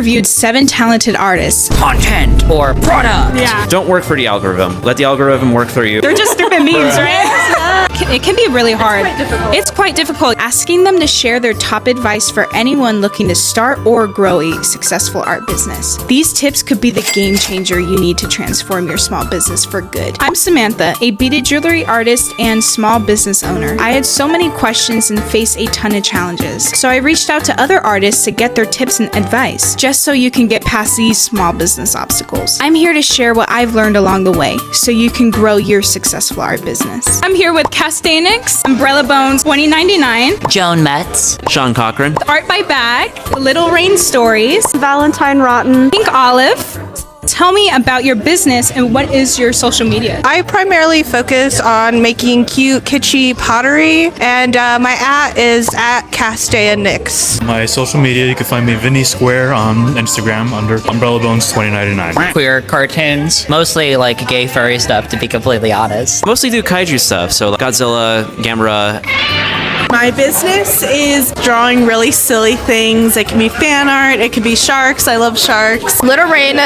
interviewed 7 talented artists. Content or product. Yeah. Don't work for the algorithm. Let the algorithm work for you. They're just stupid memes, right? It can be really hard. It's quite difficult. Asking them to share their top advice for anyone looking to start or grow a successful art business. These tips could be the game changer you need to transform your small business for good. I'm Samantha, a beaded jewelry artist and small business owner. I had so many questions and faced a ton of challenges. So I reached out to other artists to get their tips and advice, just so you can get past these small business obstacles. I'm here to share what I've learned along the way, so you can grow your successful art business. I'm here with Castanix, Umbrella Bones 2099, Joan Metz. Sean Cochran. Art by Bag, Little Rain Stories, Valentine Rotten. Pink Olive. Tell me about your business and what is your social media? I primarily focus on making cute, kitschy pottery, and my @ is @Castanix. My social media, you can find me Vinny Square on Instagram under Umbrella Bones 2099. Queer cartoons, mostly like gay furry stuff, to be completely honest. Mostly do kaiju stuff, so like Godzilla, Gamera. My business is drawing really silly things. It can be fan art, it could be sharks. I love sharks. Little Rain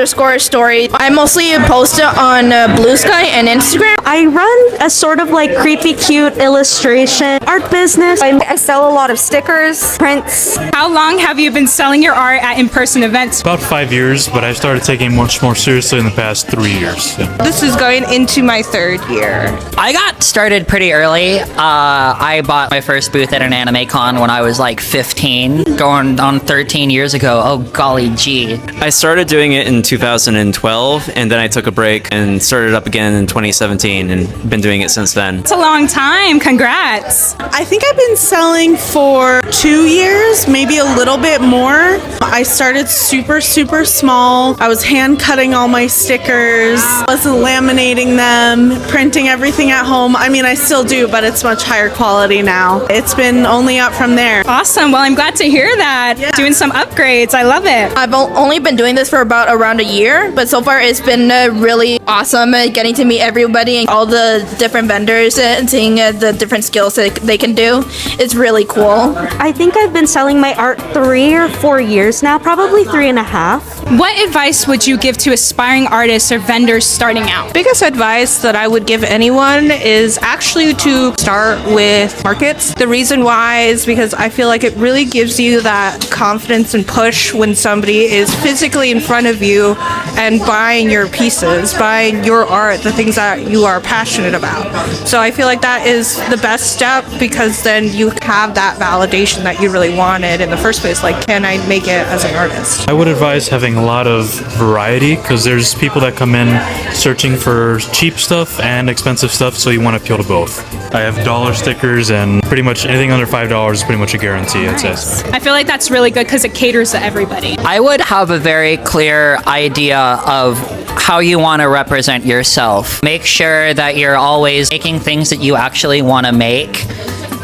_story. I mostly post it on Blue Sky and Instagram. I run a sort of like creepy, cute illustration art business. I sell a lot of stickers, prints. How long have you been selling your art at in-person events? About 5 years, but I've started taking it much more seriously in the past 3 years. Yeah. This is going into my 3rd year. I got started pretty early. I bought my first booth at an anime con when I was like 15, going on 13 years ago. Oh, golly gee. I started doing it in 2012, and then I took a break and started up again in 2017, and been doing it since then. It's a long time. Congrats. I think I've been selling for 2 years, maybe a little bit more. I started super small. I was hand cutting all my stickers, wasn't laminating them, printing everything at home. I mean, I still do, but it's much higher quality now. It's been only up from there. Awesome. Well, I'm glad to hear that. Yeah. Doing some upgrades. I love it. I've only been doing this for around a year, but so far it's been really awesome getting to meet everybody and all the different vendors and seeing the different skills that they can do. It's really cool. I think I've been selling my art 3 or 4 years now, probably 3.5. What advice would you give to aspiring artists or vendors starting out? Biggest advice that I would give anyone is actually to start with markets. The reason why is because I feel like it really gives you that confidence and push when somebody is physically in front of you and buying your pieces, buying your art, the things that you are passionate about. So I feel like that is the best step, because then you have that validation that you really wanted in the first place. Like, can I make it as an artist? I would advise having a lot of variety, because there's people that come in searching for cheap stuff and expensive stuff, so you want to appeal to both. I have dollar stickers, and pretty much anything under $5 is pretty much a guarantee, I'd say. I feel like that's really good because it caters to everybody. I would have a very clear idea of how you want to represent yourself. Make sure that you're always making things that you actually want to make,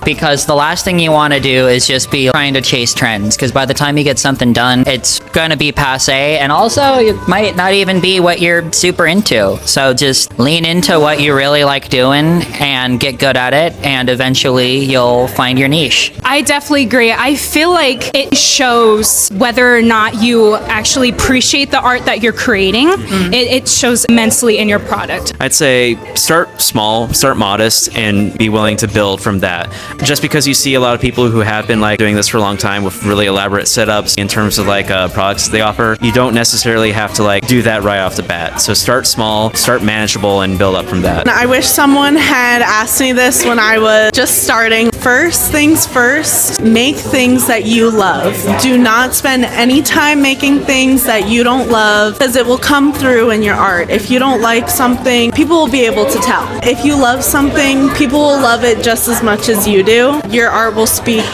because the last thing you want to do is just be trying to chase trends, because by the time you get something done, it's going to be passe, and also it might not even be what you're super into. So just lean into what you really like doing and get good at it, and eventually you'll find your niche. I definitely agree. I feel like it shows whether or not you actually appreciate the art that you're creating. It shows immensely in your product. I'd say start small, start modest, and be willing to build from that. Just because you see a lot of people who have been like doing this for a long time with really elaborate setups in terms of like products they offer, you don't necessarily have to like do that right off the bat. So start small, start manageable, and build up from that. I wish someone had asked me this when I was just starting. First things first, make things that you love. Do not spend any time making things that you don't love, because it will come through in your art. If you don't like something, people will be able to tell. If you love something, people will love it just as much as you do. Your art will speak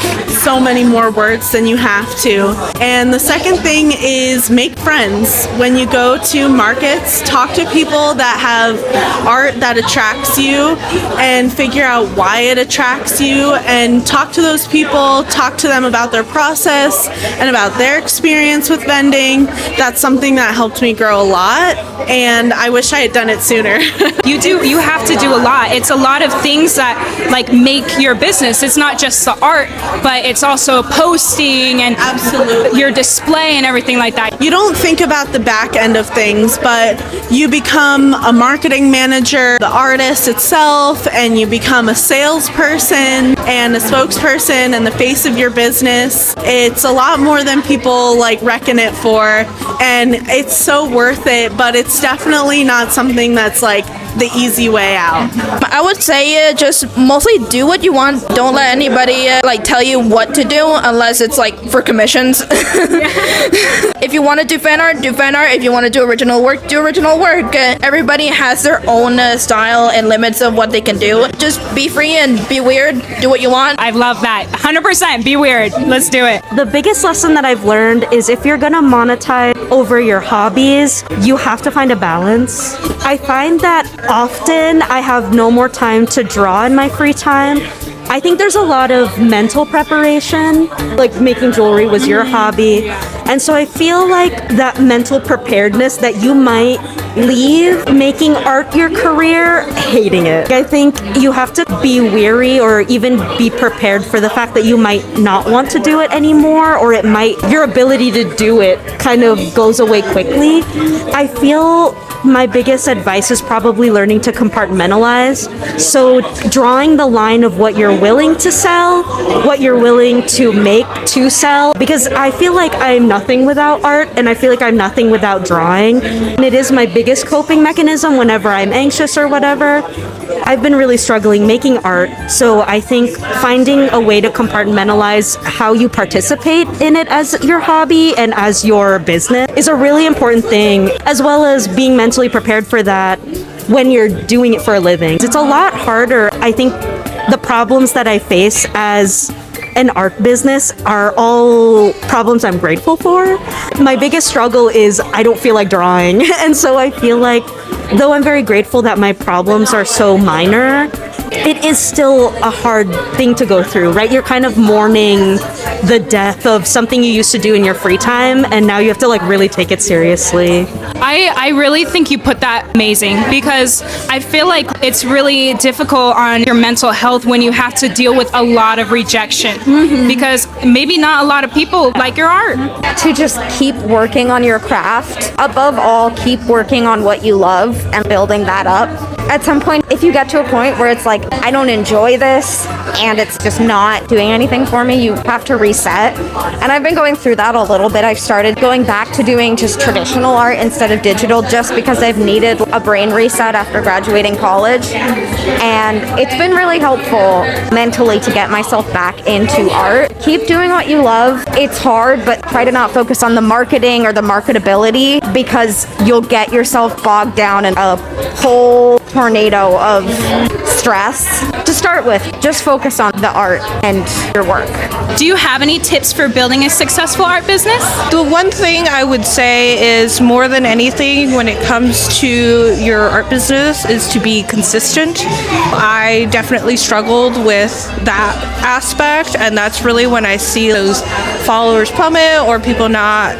so many more words than you have to. And the second thing is make friends. When you go to markets, talk to people that have art that attracts you and figure out why it attracts you, and talk to those people, talk to them about their process and about their experience with vending. That's something that helped me grow a lot, and I wish I had done it sooner. You have to do a lot. It's a lot of things that like make your business. business. It's not just the art, but it's also posting and Absolutely. your display and everything like that. You don't think about the back end of things, but you become a marketing manager, the artist itself, and you become a salesperson and a spokesperson and the face of your business. It's a lot more than people like reckon it for, and it's so worth it, but it's definitely not something that's like the easy way out. I would say just mostly do what you want. Don't let anybody like tell you what to do unless it's like for commissions. If you want to do fan art, do fan art. If you want to do original work, do original work. Everybody has their own style and limits of what they can do. Just be free and be weird. Do what you want. I love that. 100% be weird. Let's do it. The biggest lesson that I've learned is if you're gonna monetize over your hobbies, you have to find a balance. I find that often I have no more time to draw in my free time. I think there's a lot of mental preparation, like making jewelry was your hobby. And so I feel like that mental preparedness that you might leave making art your career, hating it. I think you have to be weary or even be prepared for the fact that you might not want to do it anymore, or your ability to do it kind of goes away quickly. I feel my biggest advice is probably learning to compartmentalize. So drawing the line of what you're willing to sell, what you're willing to make to sell, because I feel like I'm nothing without art, and I feel like I'm nothing without drawing. And it is my biggest coping mechanism whenever I'm anxious or whatever. I've been really struggling making art, so I think finding a way to compartmentalize how you participate in it as your hobby and as your business is a really important thing, as well as being mentally prepared for that when you're doing it for a living. It's a lot harder. I think the problems that I face as an art business are all problems I'm grateful for. My biggest struggle is I don't feel like drawing. And so I feel like, though I'm very grateful that my problems are so minor, it is still a hard thing to go through, right? You're kind of mourning the death of something you used to do in your free time, and now you have to like really take it seriously. I really think you put that amazing, because I feel like it's really difficult on your mental health when you have to deal with a lot of rejection, because maybe not a lot of people like your art. To just keep working on your craft. Above all, keep working on what you love and building that up. At some point, if you get to a point where it's like, I don't enjoy this and it's just not doing anything for me, you have to reset. And I've been going through that a little bit. I've started going back to doing just traditional art instead of digital, just because I've needed a brain reset after graduating college. And it's been really helpful mentally to get myself back into art. Keep doing what you love. It's hard, but try to not focus on the marketing or the marketability, because you'll get yourself bogged down in a whole tornado of stress. To start with, just focus on the art and your work. Do you have any tips for building a successful art business? The one thing I would say is, more than anything when it comes to your art business, is to be consistent. I definitely struggled with that aspect, and that's really when I see those followers plummet or people not,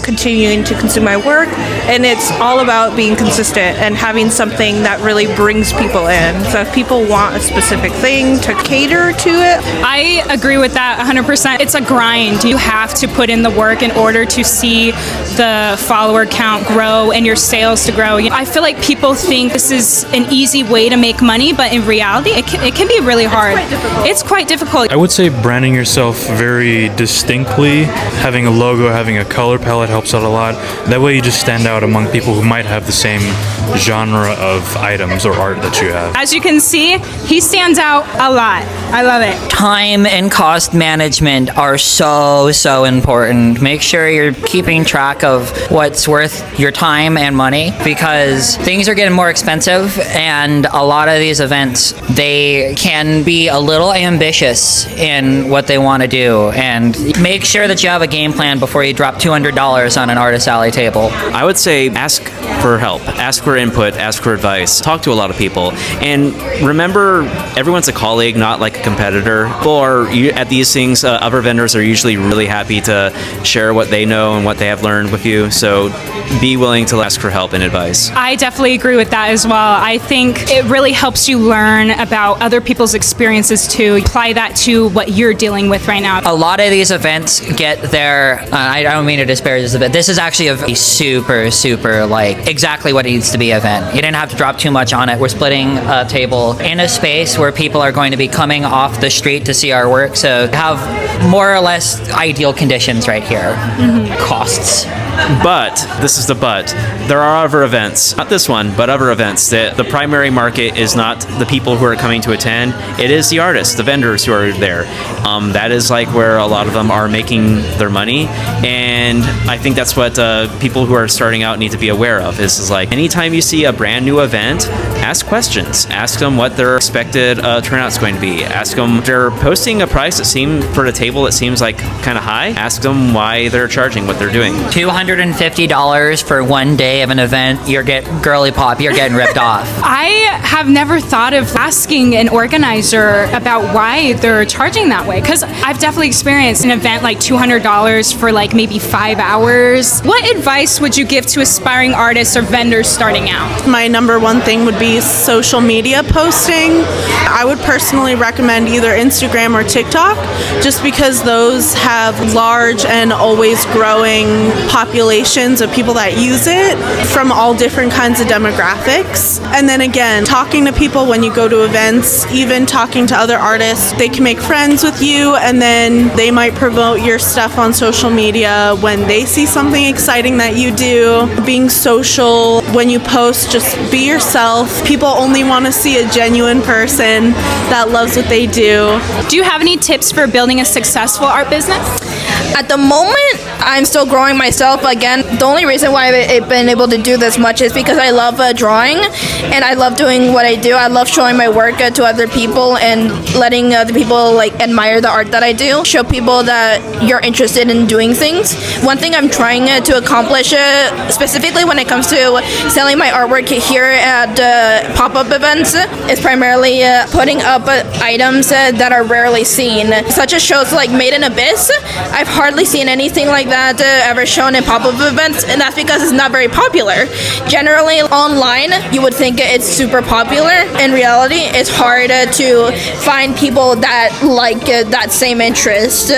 continuing to consume my work. And it's all about being consistent and having something that really brings people in. So if people want a specific thing, to cater to it. I agree with that 100%. It's a grind. You have to put in the work in order to see the follower count grow and your sales to grow. I feel like people think this is an easy way to make money, but in reality, it can be really hard. It's quite difficult. I would say branding yourself very distinctly, having a logo, having a color palette helps out a lot. That way you just stand out among people who might have the same genre of items or art that you have. As you can see, he stands out a lot. I love it. Time and cost management are so important. Make sure you're keeping track of what's worth your time and money, because things are getting more expensive, and a lot of these events, they can be a little ambitious in what they want to do. And make sure that you have a game plan before you drop $200 on an artist alley table. I would say ask for help, ask for input, ask for advice, talk to a lot of people, and remember, everyone's a colleague, not like a competitor. Or at these things, other vendors are usually really happy to share what they know and what they have learned with you. So be willing to ask for help and advice. I definitely agree with that as well. I think it really helps you learn about other people's experiences too. Apply that to what you're dealing with right now. A lot of these events get their, I don't mean to disparage this event. This is actually a super, like, exactly what it needs to be event. You didn't have to drop too much on it. We're splitting a table in a space where people are going to be coming off the street to see our work. So have more or less ideal conditions right here. Costs. But, this is the but, there are other events, not this one, but other events. The primary market is not the people who are coming to attend, it is the artists, the vendors who are there. That is like where a lot of them are making their money, and I think that's what people who are starting out need to be aware of, is like, anytime you see a brand new event, ask questions. Ask them what their expected turnout is going to be. Ask them if they're posting a price for the table that seems like kind of high. Ask them why they're charging what they're doing. $250 for one day of an event, you're girly pop, you're getting ripped off. I have never thought of asking an organizer about why they're charging that way, because I've definitely experienced an event like $200 for like maybe 5 hours. What advice would you give to aspiring artists or vendors starting out? My number one thing would be social media posting. I would personally recommend either Instagram or TikTok, just because those have large and always growing populations of people that use it from all different kinds of demographics. And then again, talking to people when you go to events, even talking to other artists, they can make friends with you, and then they might promote your stuff on social media when they see something exciting that you do. Being social, when you post, just be yourself. People only want to see a genuine person that loves what they do. Do you have any tips for building a successful art business? At the moment, I'm still growing myself. Again, the only reason why I've been able to do this much is because I love drawing, and I love doing what I do. I love showing my work to other people and letting other people like admire the art that I do. Show people that you're interested in doing things. One thing I'm trying to accomplish, specifically when it comes to selling my artwork here at pop-up events, is primarily putting up items that are rarely seen, such as shows like Made in Abyss. I've hardly seen anything like that ever shown in pop-up events, and that's because it's not very popular. Generally, online, you would think it's super popular. In reality, it's hard to find people that like that same interest.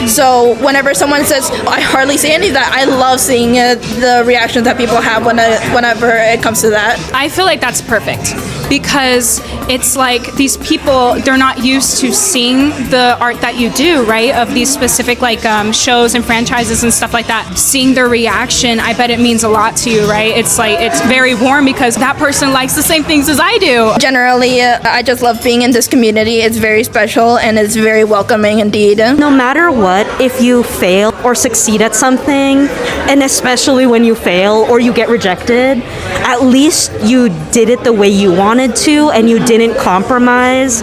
So whenever someone says, I hardly see any of that, I love seeing the reactions that people have whenever it comes to that. I feel like that's perfect, because it's like these people, they're not used to seeing the art that you do, right? Of these specific like shows and franchises and stuff like that. Seeing their reaction, I bet it means a lot to you, right? It's like, it's very warm because that person likes the same things as I do. Generally, I just love being in this community. It's very special and it's very welcoming indeed. No matter what, if you fail or succeed at something, and especially when you fail or you get rejected, at least you did it the way you wanted to and you didn't compromise.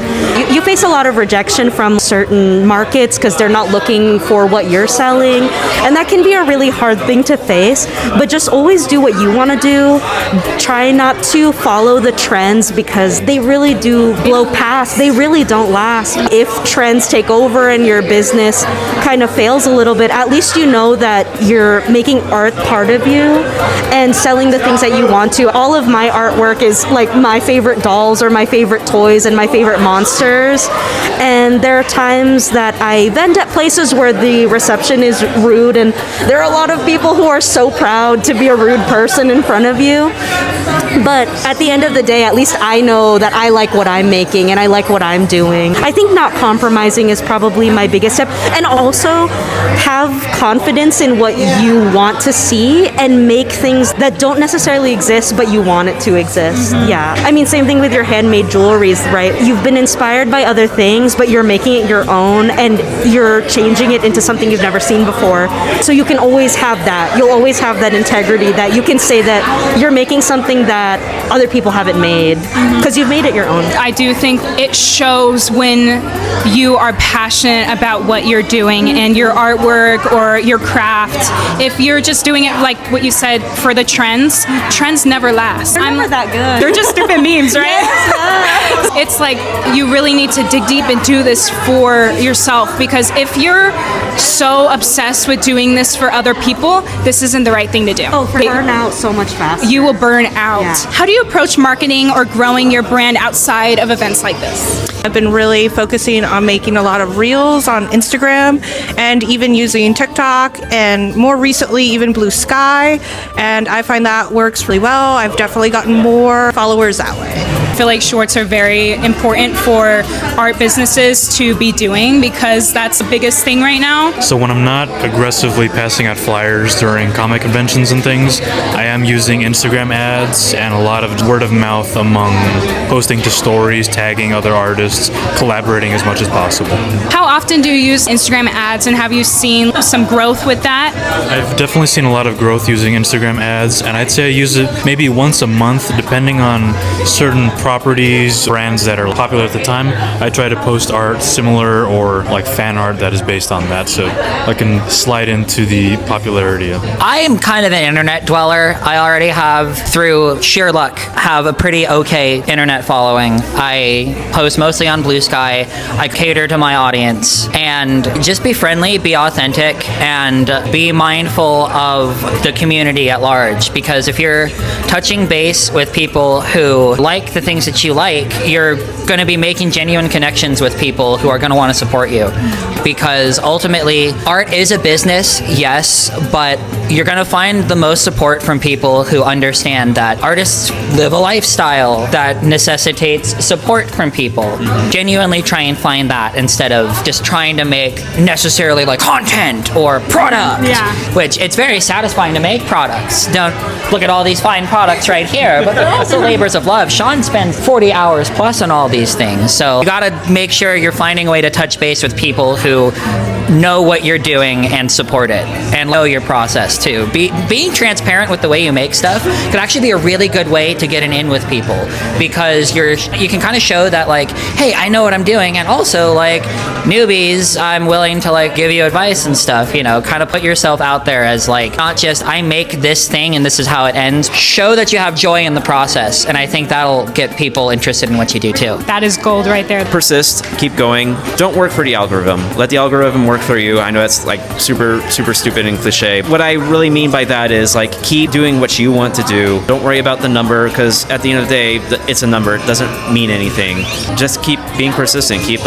You face a lot of rejection from certain markets because they're not looking for what you're selling, and that can be a really hard thing to face, but just always do what you want to do. Try not to follow the trends because they really do blow past. They really don't last. If trends take over and your business kind of fails a little bit, at least you know that you're making art part of you and selling the things that you want to. All of my artwork is like my favorite dolls or my favorite toys and my favorite monsters, and there are times that I vend at places where the reception is rude, and there are a lot of people who are so proud to be a rude person in front of you. But at the end of the day, at least I know that I like what I'm making and I like what I'm doing. I think not compromising is probably my biggest step, and also have confidence in what you want to see and make things that don't necessarily exist but you want it to exist. Yeah, I mean, same thing with your handmade jewelries, right? You've been inspired by other things, but you're making it your own and you're changing it into something you've never seen before. So you can always have that. You'll always have that integrity that you can say that you're making something that other people haven't made because you've made it your own. I do think it shows when you are passionate about what you're doing and your artwork or your craft. If you're just doing it like what you said for the trends never last. They're never that good. They're just stupid memes, right? Yes. It's like you really need to dig deep and do this for yourself, because if you're so obsessed with doing this for other people, this isn't the right thing to do. Oh, burn out so much faster. You will burn out. Yeah. How do you approach marketing or growing your brand outside of events like this? I've been really focusing on making a lot of reels on Instagram and even using TikTok and more recently even Blue Sky, and I find that works really well. I've definitely gotten more followers that way. I feel like shorts are very important for art businesses to be doing, because that's the biggest thing right now. So when I'm not aggressively passing out flyers during comic conventions and things, I am using Instagram ads and a lot of word of mouth among posting to stories, tagging other artists, collaborating as much as possible. How often do you use Instagram ads, and have you seen some growth with that? I've definitely seen a lot of growth using Instagram ads, and I'd say I use it maybe once a month, depending on certain properties, brands that are popular at the time. I try to post art similar or like fan art that is based on that, so I can slide into the popularity of it. I am kind of an internet dweller. I already have, through sheer luck, have a pretty okay internet following. I post mostly on Blue Sky. I cater to my audience, and just be friendly, be authentic, and be mindful of the community at large, because if you're touching base with people who like the things that you like, you're going to be making genuine connections with people who are going to want to support you, because ultimately art is a business, yes, but you're going to find the most support from people who understand that artists live a lifestyle that necessitates support from people. Genuinely try and find that instead of just trying to make necessarily like content or product, which it's very satisfying to make products. Don't look at all these fine products right here, but they're also labors of love. Sean spends 40 hours plus on all these things, so you gotta make sure you're finding a way to touch base with people who know what you're doing and support it and know your process too. Being transparent with the way you make stuff could actually be a really good way to get an in with people, because you can kind of show that like, hey, I know what I'm doing, and also like newbies, I'm willing to like give you advice and stuff, you know, kind of put yourself out there as like not just I make this thing and this is how it ends. Show that you have joy in the process, and I think that'll get people interested in what you do too. That is gold right there. Persist, keep going. Don't work for the algorithm. Let the algorithm work for you. I know that's like super stupid and cliche. What I really mean by that is like keep doing what you want to do. Don't worry about the number, because at the end of the day, it's a number. It doesn't mean anything. Just keep being persistent. Keep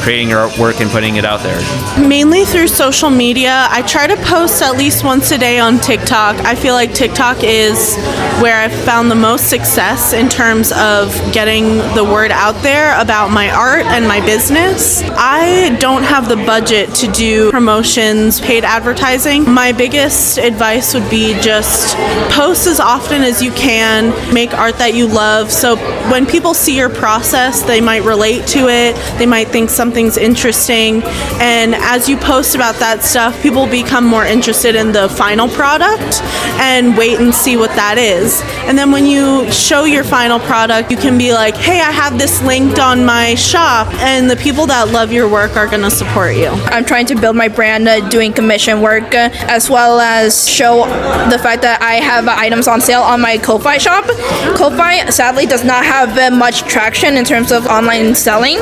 creating your artwork and putting it out there. Mainly through social media. I try to post at least once a day on TikTok. I feel like TikTok is where I've found the most success in terms of getting the word out there about my art and my business. I don't have the budget to do promotions, paid advertising. My biggest advice would be just post as often as you can, make art that you love, so when people see your process, they might relate to it, they might think something's interesting, and as you post about that stuff, people become more interested in the final product and wait and see what that is. And then when you show your final product, you can be like, hey, I have this linked on my shop, and the people that love your work are going to support you. I'm trying to build my brand doing commission work, as well as show the fact that I have items on sale on my Ko-Fi shop. Ko-Fi sadly does not have much traction in terms of online selling,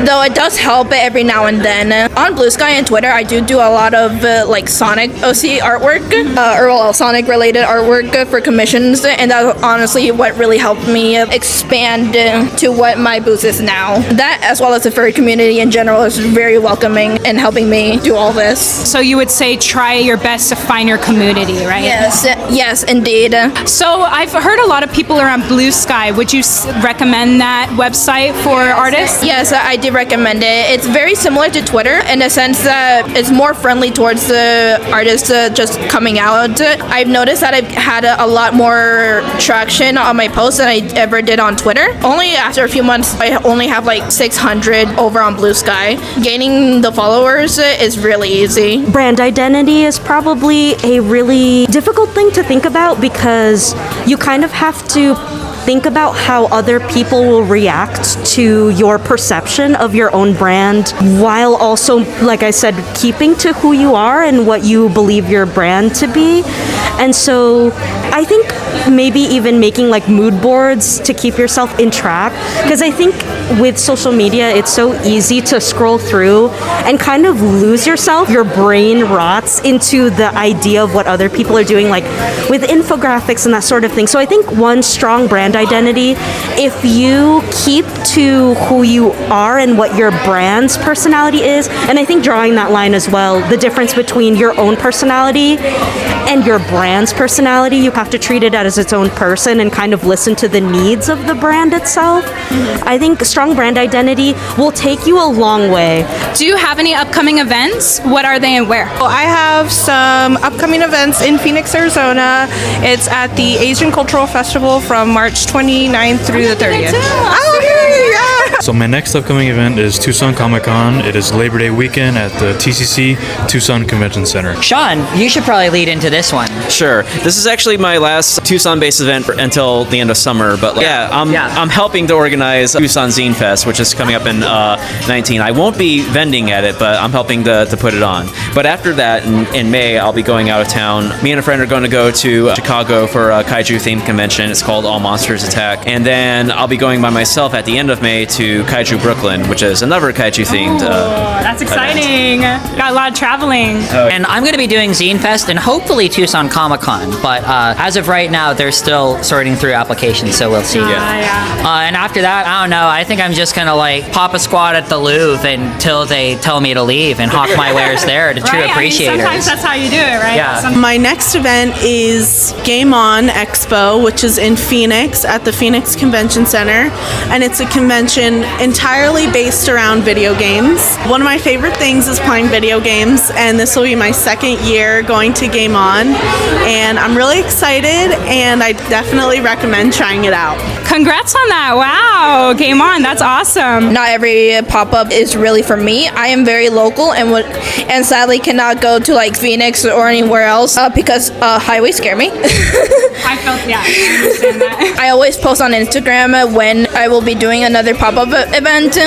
though it does help every now and then. On Blue Sky and Twitter, I do a lot of like Sonic OC artwork, or well, Sonic related artwork for commissions, and that's honestly what really helped me expand to what my booth is now. That, as well as the furry community in general, is very welcoming and helping me do all this. So you would say try your best to find your community, right? Yes, indeed. So I've heard a lot of people are on Blue Sky. Would you recommend that website for artists? Yes, I do recommend it. It's very similar to Twitter in the sense that it's more friendly towards the artists just coming out. I've noticed that I've had a lot more traction on my posts than I ever did on Twitter. Only after a few months, I only have like 600 over on Blue Sky. Gaining the followers is really easy. Brand identity is probably a really difficult thing to think about, because you kind of have to think about how other people will react to your perception of your own brand, while also, like I said, keeping to who you are and what you believe your brand to be. And so I think maybe even making like mood boards to keep yourself in track, because I think with social media it's so easy to scroll through and kind of lose yourself. Your brain rots into the idea of what other people are doing, like with infographics and that sort of thing. So I think one, strong brand identity. If you keep to who you are and what your brand's personality is, and I think drawing that line as well, the difference between your own personality and your brand's personality, you have to treat it as its own person and kind of listen to the needs of the brand itself. I think strong brand identity will take you a long way. Do you have any upcoming events? What are they and where? Well, I have some upcoming events in Phoenix, Arizona. It's at the Asian Cultural Festival from March 29th through the 30th. Oh, yeah! So my next upcoming event is Tucson Comic Con. It is Labor Day weekend at the TCC Tucson Convention Center. Sean, you should probably lead into this one. Sure. This is actually my last Tucson-based event until the end of summer, but I'm helping to organize Tucson Zine Fest, which is coming up in 19. I won't be vending at it, but I'm helping to put it on. But after that, in May, I'll be going out of town. Me and a friend are going to go to Chicago for a kaiju-themed convention. It's called All Monsters Attack. And then I'll be going by myself at the end of May to Kaiju Brooklyn, which is another kaiju-themed That's exciting. Got a lot of traveling. And I'm going to be doing Zine Fest and hopefully Tucson Comic Con, but as of right now, they're still sorting through applications, so we'll see. And after that, I don't know. I think I'm just going to like pop a squat at the Louvre until they tell me to leave and hawk my wares there to true appreciators. Sometimes that's how you do it, right? Yeah. My next event is Game On Expo, which is in Phoenix at the Phoenix Convention Center, and it's a convention entirely based around video games. One of my favorite things is playing video games, and this will be my second year going to Game On, and I'm really excited, and I definitely recommend trying it out. Congrats on that. Wow. Game On. That's awesome. Not every pop-up is really for me. I am very local and sadly cannot go to like Phoenix or anywhere else because highways scare me. I understand that. I always post on Instagram when I will be doing another pop-up event.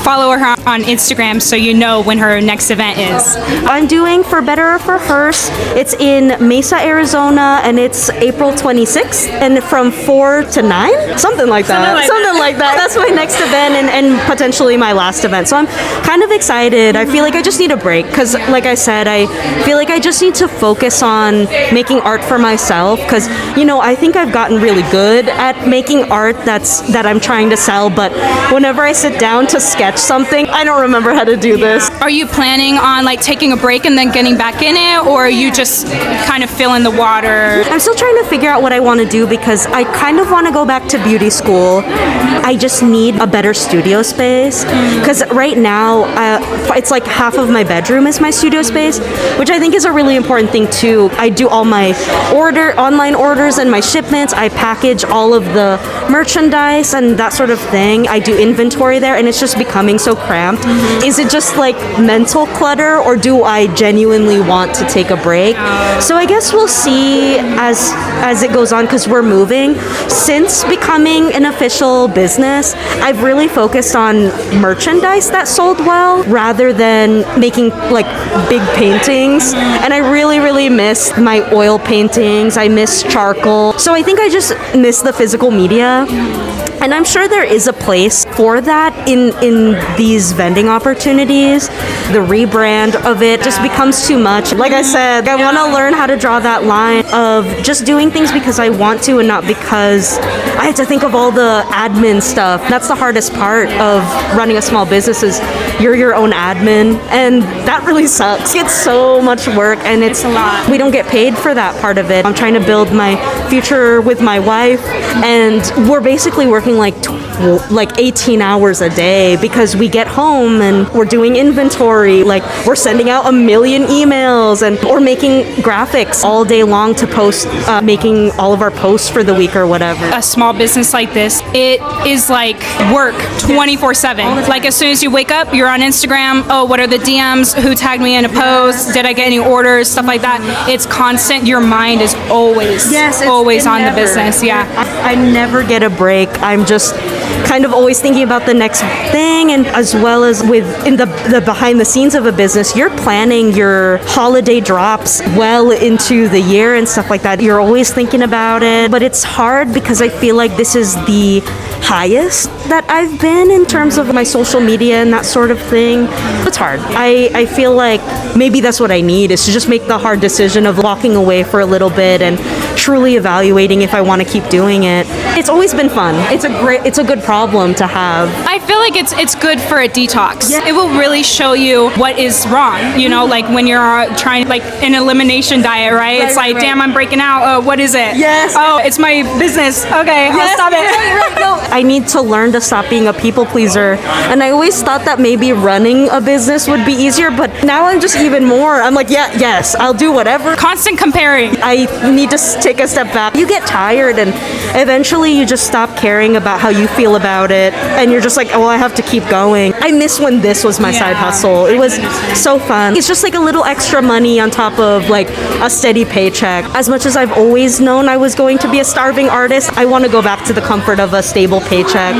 Follow her on Instagram so you know when her next event is. I'm doing For Better or For Worse. It's in Mesa, Arizona, and it's April 26th, and from 4 to 9? Something like that. Something like that. That's my next event and potentially my last event. So I'm kind of excited. I feel like I just need a break because, like I said, I feel like I just need to focus on making art for myself because, you know, I think I've gotten really good at making art that I'm trying to sell, but whenever I sit down to sketch something, I don't remember how to do this. Are you planning on like taking a break and then getting back in it, or are you just kind of feeling the water? I'm still trying to figure out what I want to do because I kind of want to go back to beauty school. I just need a better studio space because right now it's like half of my bedroom is my studio space, which I think is a really important thing too. I do all my online orders and my shipments. I package all of the merchandise and that sort of thing. I do inventory there, and it's just becoming so cramped. Is it just like mental clutter, or do I genuinely want to take a break? So I guess we'll see as it goes on because we're moving. Since becoming an official business, I've really focused on merchandise that sold well rather than making like big paintings, and I really miss my oil paintings. I miss charcoal, so I think I just miss the physical media. And I'm sure there is a place for that in these vending opportunities. The rebrand of it just becomes too much. Like I said, I want to learn how to draw that line of just doing things because I want to and not because I have to think of all the admin stuff. That's the hardest part of running a small business is you're your own admin, and that really sucks. It's so much work, and it's a lot. We don't get paid for that part of it. I'm trying to build my future with my wife, and we're basically working like 18 hours a day because we get home and we're doing inventory, like we're sending out 1 million emails and or making graphics all day long to post, making all of our posts for the week or whatever. A small business like this, it is like work 24/7. Like as soon as you wake up, you're on Instagram. Oh, what are the DMs? Who tagged me in a post? Did I get any orders? Stuff like that. It's constant. Your mind is always on the business. Yeah. I never get a break. I'm just kind of always thinking about the next thing. And as well as in the behind the scenes of a business, you're planning your holiday drops well into the year and stuff like that. You're always thinking about it, but it's hard because I feel like this is the highest that I've been in terms of my social media and that sort of thing. It's hard. I feel like maybe that's what I need, is to just make the hard decision of walking away for a little bit and truly evaluating if I want to keep doing it. It's always been fun. It's a good problem to have. I feel like it's good for a detox. Yeah. It will really show you what is wrong. You know, like when you're trying like an elimination diet, right? It's like, damn, I'm breaking out. What is it? Yes. Oh, it's my business. Okay, I'll stop it. No, I need to learn to stop being a people pleaser. And I always thought that maybe running a business would be easier, but now I'm just even more. I'm like, yes, I'll do whatever. Constant comparing. I need to take a step back. You get tired and eventually you just stop caring about how you feel about it. And you're just like, oh, I have to keep going. I miss when this was my side hustle. It was so fun. It's just like a little extra money on top of like a steady paycheck. As much as I've always known I was going to be a starving artist, I want to go back to the comfort of a stable paycheck.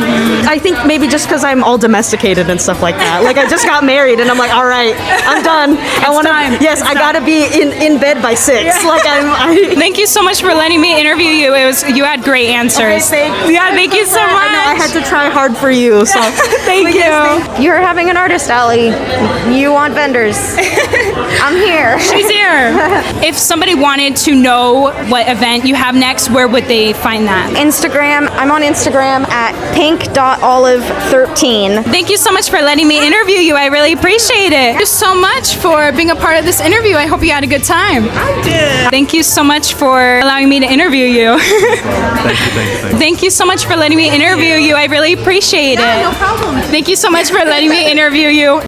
I think maybe just because I'm all domesticated and stuff like that. Like I just got married and I'm like, all right, I'm done. I gotta be in bed by 6. Yeah. Like Thank you so much for letting me interview you. You had great answers. Okay, thank you so much. I know I had to try hard for you, so thank you. You're having an artist alley. You want vendors. I'm here. She's here. If somebody wanted to know what event you have next, where would they find that? Instagram. I'm on Instagram at pink.olive13. Thank you so much for letting me interview you. I really appreciate it. Thank you so much for being a part of this interview. I hope you had a good time. I did. Thank you so much for allowing me to interview you. Thank you. Thank you so much for letting me interview you. I really appreciate it. No problem. Thank you so much for letting me interview you.